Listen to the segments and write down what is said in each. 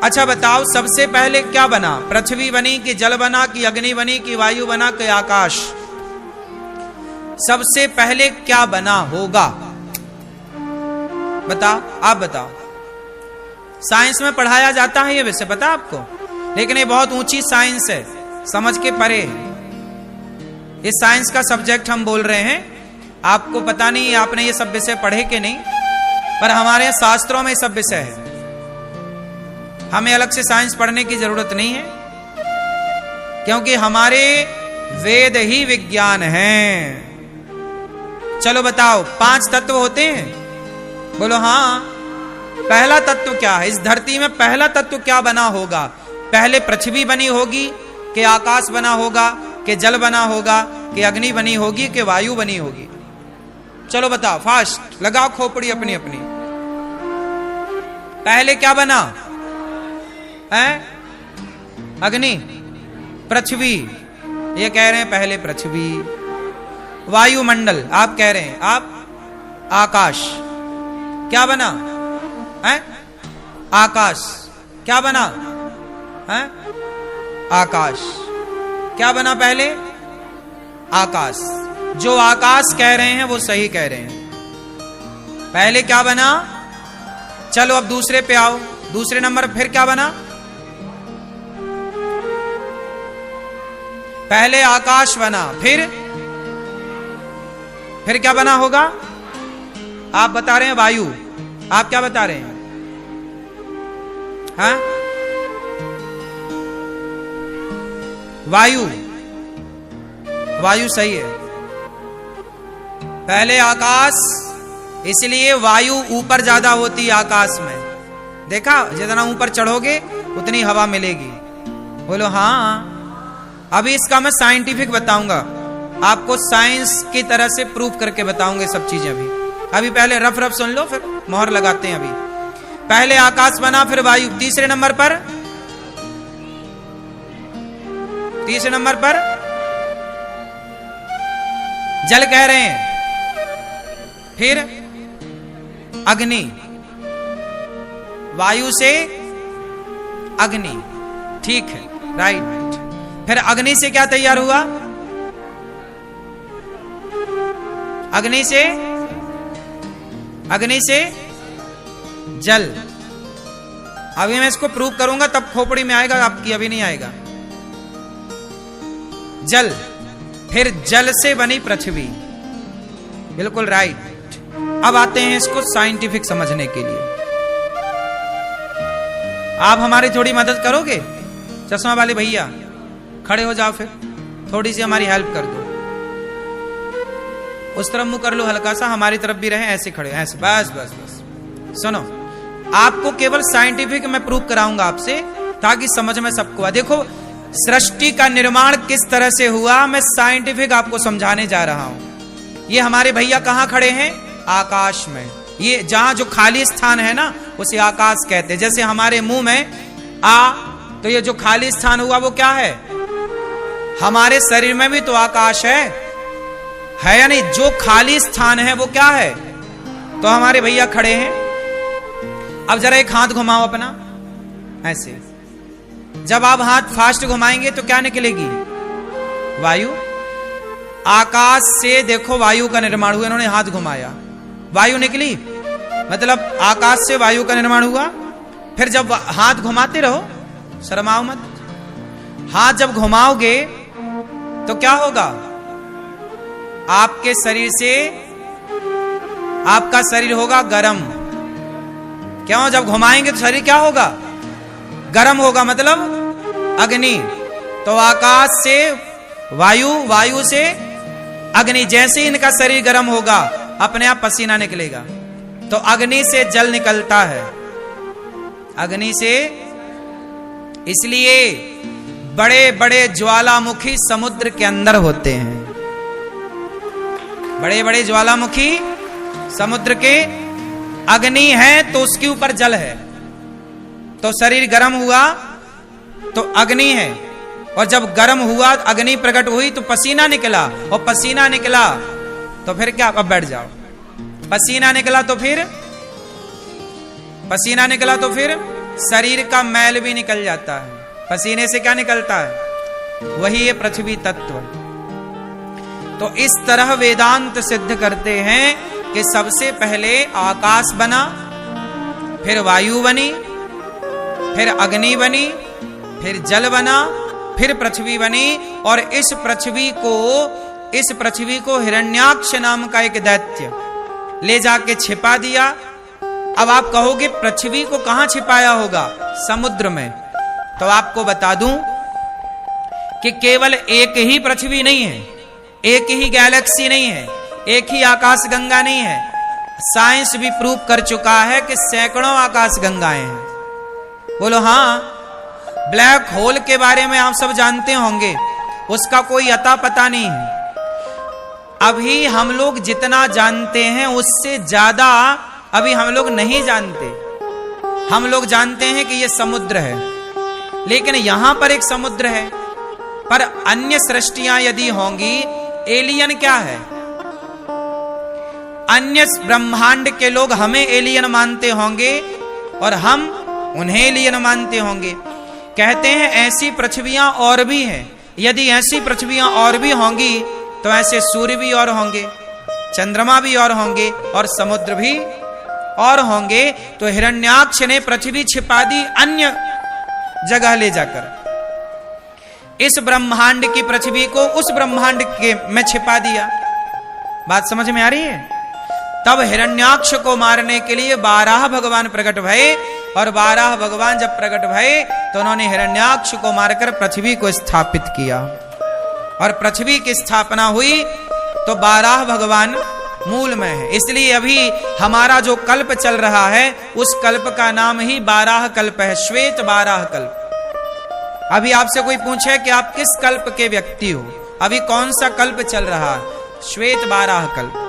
अच्छा बताओ, सबसे पहले क्या बना? पृथ्वी बनी कि जल बना कि अग्नि बनी कि वायु बना कि आकाश? सबसे पहले क्या बना होगा? बताओ, आप बताओ। साइंस में पढ़ाया जाता है ये विषय, पता आपको, लेकिन ये बहुत ऊंची साइंस है, समझ के परे है। इस साइंस का सब्जेक्ट हम बोल रहे हैं, आपको पता नहीं आपने ये सब विषय पढ़े कि नहीं, पर हमारे शास्त्रों में सब विषय है। हमें अलग से साइंस पढ़ने की जरूरत नहीं है, क्योंकि हमारे वेद ही विज्ञान हैं। चलो बताओ, 5 तत्व होते हैं? बोलो हाँ। पहला तत्व क्या है? इस धरती में पहला तत्व क्या बना होगा? पहले पृथ्वी बनी होगी कि आकाश बना होगा कि जल बना होगा कि अग्नि बनी होगी कि वायु बनी होगी? चलो बताओ, फास्ट लगाओ खोपड़ी अपनी अपनी। पहले क्या बना है? अग्नि, पृथ्वी, ये कह रहे हैं पहले पृथ्वी। वायुमंडल, आप कह रहे हैं, आप आकाश। क्या बना है? आकाश। क्या बना है? आकाश। क्या बना पहले? आकाश। जो आकाश कह रहे हैं वो सही कह रहे हैं। पहले क्या बना? चलो अब दूसरे पे आओ। दूसरे नंबर फिर क्या बना? पहले आकाश बना, फिर क्या बना होगा? आप बता रहे हैं वायु। आप क्या बता रहे हैं? हाँ, वायु। वायु सही है। पहले आकाश, इसलिए वायु ऊपर ज्यादा होती है आकाश में। देखा, जितना ऊपर चढ़ोगे उतनी हवा मिलेगी। बोलो हाँ। अभी इसका मैं साइंटिफिक बताऊंगा आपको, साइंस की तरह से प्रूफ करके बताऊंगे सब चीजें। अभी पहले रफ रफ सुन लो, फिर मोहर लगाते हैं। अभी पहले आकाश बना, फिर वायु। तीसरे नंबर पर जल कह रहे हैं, फिर अग्नि। वायु से अग्नि, ठीक है, राइट। फिर अग्नि से क्या तैयार हुआ? अग्नि से जल। अभी मैं इसको प्रूव करूंगा तब खोपड़ी में आएगा आपकी, अभी नहीं आएगा। जल, फिर जल से बनी पृथ्वी। बिल्कुल राइट। अब आते हैं इसको साइंटिफिक समझने के लिए। आप हमारी थोड़ी मदद करोगे? चश्मा वाले भैया खड़े हो जाओ, फिर थोड़ी सी हमारी हेल्प कर दो। उस तरफ मुंह कर लो हल्का सा, हमारी तरफ भी रहे। ऐसे खड़े, ऐसे, बस बस बस। सुनो, आपको केवल साइंटिफिक मैं प्रूव कराऊंगा आपसे, ताकि समझ में सबको आ। देखो, सृष्टि का निर्माण किस तरह से हुआ, मैं साइंटिफिक आपको समझाने जा रहा हूं। ये हमारे भैया कहां खड़े हैं? आकाश में। ये जहां जो खाली स्थान है ना, उसे आकाश कहते हैं। जैसे हमारे मुंह में आ, तो ये जो खाली स्थान हुआ वो क्या है? हमारे शरीर में भी तो आकाश है या नहीं? जो खाली स्थान है वो क्या है? तो हमारे भैया खड़े हैं। अब जरा एक हाथ घुमाओ अपना, ऐसे। जब आप हाथ फास्ट घुमाएंगे तो क्या निकलेगी? वायु। आकाश से देखो वायु का निर्माण हुआ। इन्होंने हाथ घुमाया, वायु निकली, मतलब आकाश से वायु का निर्माण हुआ। फिर जब हाथ घुमाते रहो, शर्माओ मत। हाथ जब घुमाओगे तो क्या होगा? आपके शरीर से, आपका शरीर होगा गरम। क्यों? जब घुमाएंगे तो शरीर क्या होगा? गरम होगा, मतलब अग्नि। तो आकाश से वायु, वायु से अग्नि। जैसे ही इनका शरीर गरम होगा, अपने आप पसीना निकलेगा। तो अग्नि से जल निकलता है, अग्नि से। इसलिए बड़े बड़े ज्वालामुखी समुद्र के अंदर होते हैं। बड़े बड़े ज्वालामुखी समुद्र के, अग्नि है तो उसके ऊपर जल है। तो शरीर गर्म हुआ तो अग्नि है, और जब गर्म हुआ, अग्नि प्रकट हुई तो पसीना निकला, और पसीना निकला तो फिर क्या? अब बैठ जाओ। पसीना निकला तो फिर शरीर का मैल भी निकल जाता है। पसीने से क्या निकलता है? वही ये पृथ्वी तत्व। तो इस तरह वेदांत सिद्ध करते हैं कि सबसे पहले आकाश बना, फिर वायु बनी, फिर अग्नि बनी, फिर जल बना, फिर पृथ्वी बनी। और इस पृथ्वी को हिरण्याक्ष नाम का एक दैत्य ले जाके छिपा दिया। अब आप कहोगे पृथ्वी को कहां छिपाया होगा? समुद्र में। तो आपको बता दूं कि केवल एक ही पृथ्वी नहीं है, एक ही गैलेक्सी नहीं है, एक ही आकाश गंगा नहीं है। साइंस भी प्रूव कर चुका है कि सैकड़ों आकाश गंगाएं हैं। बोलो हाँ। ब्लैक होल के बारे में आप सब जानते होंगे, उसका कोई अता पता नहीं है। अभी हम लोग जितना जानते हैं उससे ज्यादा अभी हम लोग नहीं जानते। हम लोग जानते हैं कि यह समुद्र है, लेकिन यहां पर एक समुद्र है, पर अन्य सृष्टियां यदि होंगी, एलियन क्या है? अन्य ब्रह्मांड के लोग हमें एलियन मानते होंगे और हम उन्हें एलियन मानते होंगे। कहते हैं ऐसी पृथ्वियां और भी हैं। यदि ऐसी पृथ्वियां और भी होंगी तो ऐसे सूर्य भी और होंगे, चंद्रमा भी और होंगे, और समुद्र भी और होंगे। तो हिरण्याक्ष ने पृथ्वी छिपा दी अन्य जगह ले जाकर। इस ब्रह्मांड की पृथ्वी को उस ब्रह्मांड के में छिपा दिया। बात समझ में आ रही है? तब हिरण्याक्ष को मारने के लिए 12 भगवान प्रकट भये, और 12 भगवान जब प्रकट भये तो उन्होंने हिरण्याक्ष को मारकर पृथ्वी को स्थापित किया। और पृथ्वी की स्थापना हुई तो 12 भगवान मूल में है। इसलिए अभी हमारा जो कल्प चल रहा है उस कल्प का नाम ही 12 कल्प है, श्वेत 12 कल्प। अभी आपसे कोई पूछे कि आप किस कल्प के व्यक्ति हो, अभी कौन सा कल्प चल रहा है? श्वेत 12 कल्प।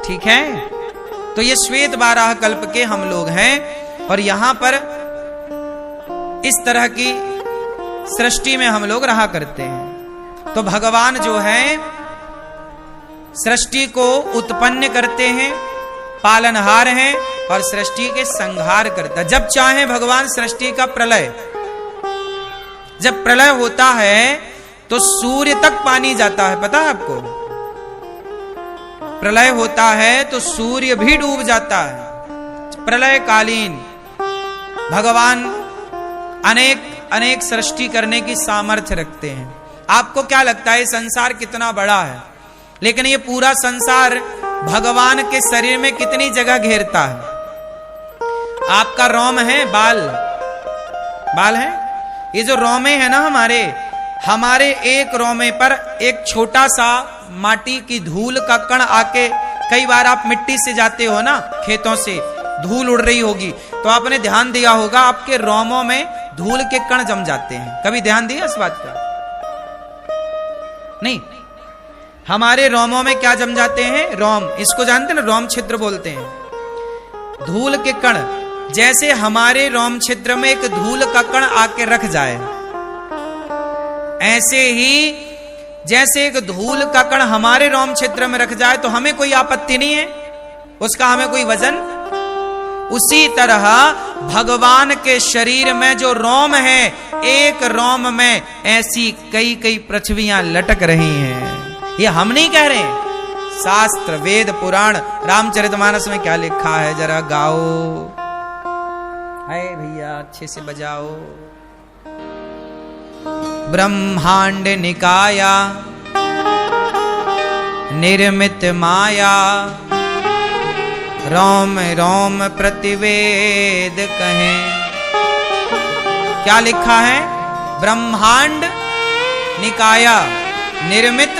ठीक है? तो ये श्वेत 12 कल्प के हम लोग हैं, और यहां पर इस तरह की सृष्टि में हम लोग रहा करते हैं। तो भगवान जो है सृष्टि को उत्पन्न करते हैं, पालनहार हैं, और सृष्टि के संहार करता है। जब चाहे भगवान सृष्टि का प्रलय, जब प्रलय होता है तो सूर्य तक पानी जाता है, पता है आपको? प्रलय होता है तो सूर्य भी डूब जाता है। प्रलय कालीन भगवान अनेक सृष्टि करने की सामर्थ्य रखते हैं। आपको क्या लगता है संसार कितना बड़ा है? लेकिन ये पूरा संसार भगवान के शरीर में कितनी जगह घेरता है? आपका रोम है, बाल है। ये जो रोमे है ना हमारे एक रोमे पर एक छोटा सा माटी की धूल का कण आके, कई बार आप मिट्टी से जाते हो ना, खेतों से धूल उड़ रही होगी, तो आपने ध्यान दिया होगा आपके रोमों में धूल के कण जम जाते हैं। कभी ध्यान दिया इस बात का? नहीं। हमारे रोमों में क्या जम जाते हैं? रोम। इसको जानते हैं ना, रोम छिद्र बोलते हैं। धूल के कण, जैसे हमारे रोम छिद्र में एक धूल का कण आके रख जाए, ऐसे ही जैसे एक धूल का कण हमारे रोम छिद्र में रख जाए तो हमें कोई आपत्ति नहीं है, उसका हमें कोई वजन। उसी तरह भगवान के शरीर में जो रोम है, एक रोम में ऐसी कई कई पृथ्वियां लटक रही हैं। ये हम नहीं कह रहे हैं, शास्त्र, वेद, पुराण, रामचरितमानस में क्या लिखा है जरा गाओ। है भैया, अच्छे से बजाओ। ब्रह्मांड निकाया निर्मित माया, रोम रोम प्रतिवेद कहें। क्या लिखा है? ब्रह्मांड निकाया निर्मित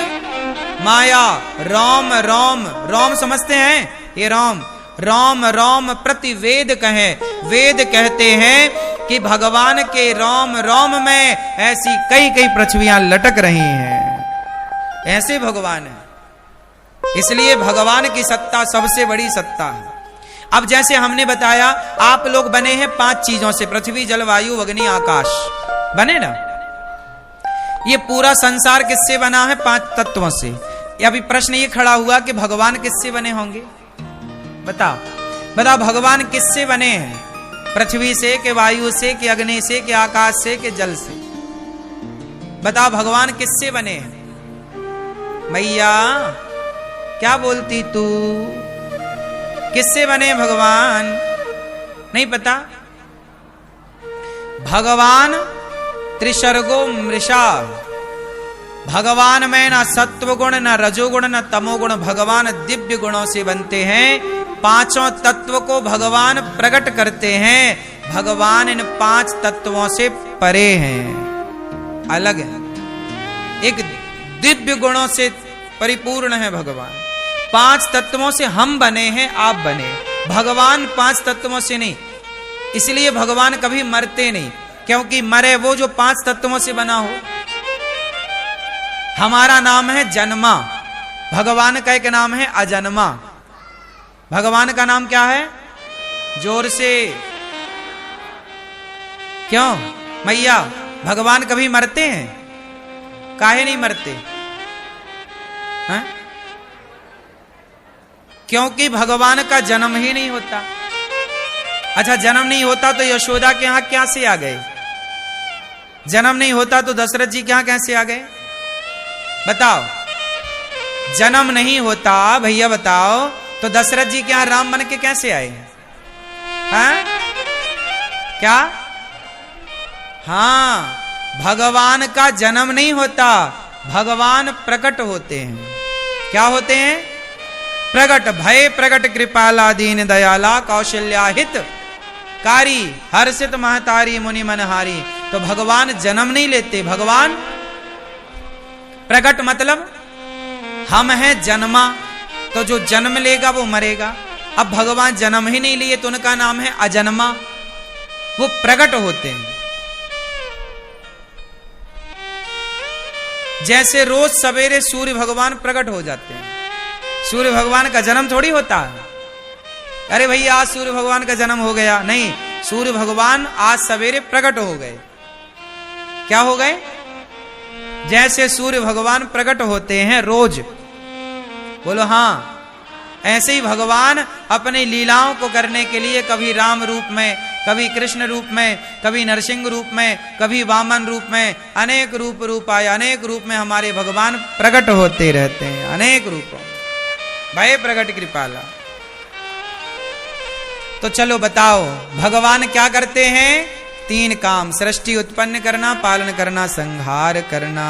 माया, रोम रोम, रोम समझते हैं? ये रोम, रोम रोम प्रतिवेद कहें। वेद कहते हैं कि भगवान के रोम रोम में ऐसी कई कई पृथ्वियां लटक रही हैं। ऐसे भगवान है, इसलिए भगवान की सत्ता सबसे बड़ी सत्ता है। अब जैसे हमने बताया, आप लोग बने हैं 5 चीजों से, पृथ्वी, जल, वायु, अग्नि, आकाश, बने ना? ये पूरा संसार किससे बना है? 5 तत्वों से। अभी प्रश्न ये खड़ा हुआ कि भगवान किससे बने होंगे? बताओ। बताओ भगवान किससे बने हैं? पृथ्वी से, कि वायु से, कि अग्नि से, कि आकाश से, कि जल से? बताओ भगवान किससे बने हैं? मैया क्या बोलती तू? किससे बने भगवान? नहीं पता? भगवान त्रिसर्गो मृषा, भगवान में न सत्व गुण, न रजोगुण, न तमोगुण, भगवान दिव्य गुणों से बनते हैं। पांचों तत्व को भगवान प्रकट करते हैं। भगवान इन पांच तत्वों से परे हैं, अलग है। एक दिव्य गुणों से परिपूर्ण है भगवान। पांच तत्वों से हम बने हैं, आप बने। भगवान पांच तत्वों से नहीं, इसलिए भगवान कभी मरते नहीं, क्योंकि मरे वो जो पांच तत्वों से बना हो। हमारा नाम है जन्मा, भगवान का एक नाम है अजन्मा। भगवान का नाम क्या है? जोर से क्यों मैया? भगवान कभी मरते हैं? काहे नहीं मरते? हैं? क्योंकि भगवान का जन्म ही नहीं होता। अच्छा, जन्म नहीं होता तो यशोदा के यहां क्या से आ गए? जन्म नहीं होता तो दशरथ जी के यहां कैसे आ गए? बताओ। जन्म नहीं होता भैया, बताओ, तो दशरथ जी के यहां राम बन के कैसे आए? हैं? क्या? हाँ, भगवान का जन्म नहीं होता, भगवान प्रकट होते हैं। क्या होते हैं? प्रकट। भय प्रकट कृपाला दीन दयाला कौशल्याहित कारी हर्षित महतारी मुनि मनहारी। तो भगवान जन्म नहीं लेते, भगवान प्रकट। मतलब हम हैं जन्मा, तो जो जन्म लेगा वो मरेगा। अब भगवान जन्म ही नहीं लिए तो उनका नाम है अजन्मा, वो प्रकट होते हैं। जैसे रोज सवेरे सूर्य भगवान प्रकट हो जाते हैं। सूर्य भगवान का जन्म थोड़ी होता है। अरे भैया आज सूर्य भगवान का जन्म हो गया, नहीं, सूर्य भगवान आज सवेरे प्रकट हो गए। क्या हो गए? जैसे सूर्य भगवान प्रकट होते हैं रोज, बोलो हाँ, ऐसे ही भगवान अपनी लीलाओं को करने के लिए कभी राम रूप में, कभी कृष्ण रूप में, कभी नरसिंह रूप में, कभी वामन रूप में, अनेक रूप आए। अनेक रूप में हमारे भगवान प्रकट होते रहते हैं, अनेक रूपों। भय प्रकट कृपाला। तो चलो बताओ भगवान क्या करते हैं? तीन काम, सृष्टि उत्पन्न करना, पालन करना, संहार करना।